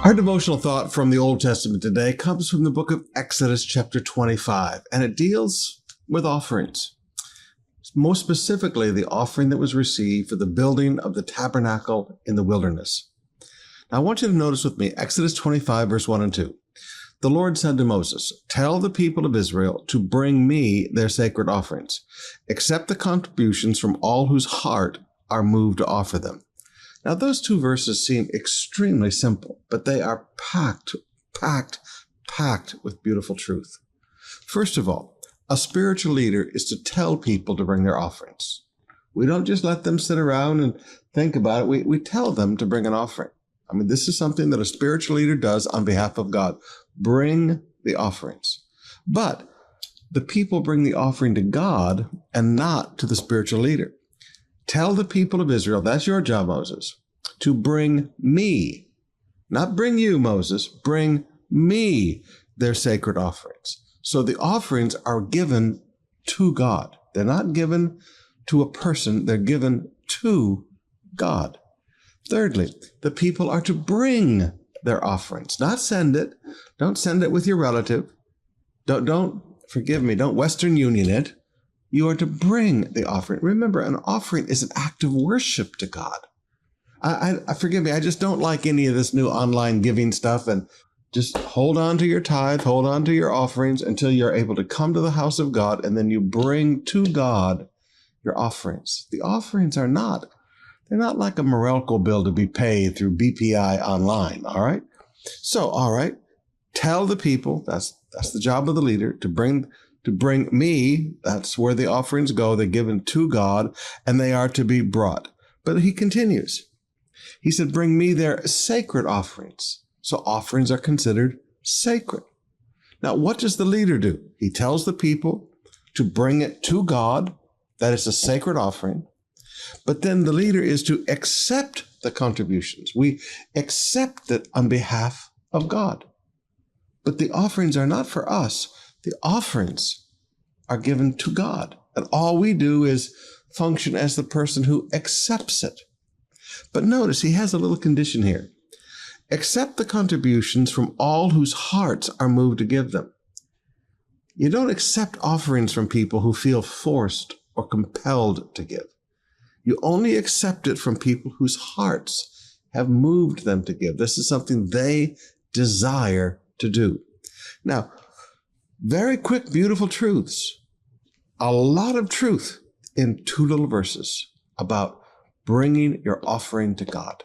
Our devotional thought from the Old Testament today comes from the book of Exodus chapter 25, and it deals with offerings. Most specifically, the offering that was received for the building of the tabernacle in the wilderness. Now, I want you to notice with me, Exodus 25, verse 1 and 2. The Lord said to Moses, "Tell the people of Israel to bring me their sacred offerings. Accept the contributions from all whose heart are moved to offer them." Now, those two verses seem extremely simple, but they are packed with beautiful truth. First of all, a spiritual leader is to tell people to bring their offerings. We don't just let them sit around and think about it. We tell them to bring an offering. I mean, this is something that a spiritual leader does on behalf of God. Bring the offerings. But the people bring the offering to God and not to the spiritual leader. Tell the people of Israel, that's your job, Moses, to bring me, not bring you, Moses, bring me their sacred offerings. So the offerings are given to God. They're not given to a person, they're given to God. Thirdly, the people are to bring their offerings, not send it. Don't send it with your relative. Don't Western Union it. You are to bring the offering. Remember, an offering is an act of worship to God. Forgive me, I just don't like any of this new online giving stuff, and just hold on to your tithe, hold on to your offerings until you're able to come to the house of God, and then you bring to God your offerings. The offerings they're not like a Morelco bill to be paid through BPI online, all right? So, all right, tell the people, that's the job of the leader, to bring me, that's where the offerings go. They're given to God, and they are to be brought. But he continues. He said, bring me their sacred offerings. So offerings are considered sacred. Now, what does the leader do? He tells the people to bring it to God, that it's a sacred offering. But then the leader is to accept the contributions. We accept it on behalf of God. But the offerings are not for us. The offerings are given to God. And all we do is function as the person who accepts it. But notice he has a little condition here. Accept the contributions from all whose hearts are moved to give them. You don't accept offerings from people who feel forced or compelled to give. You only accept it from people whose hearts have moved them to give. This is something they desire to do. Now, very quick, beautiful truths. A lot of truth in two little verses about bringing your offering to God.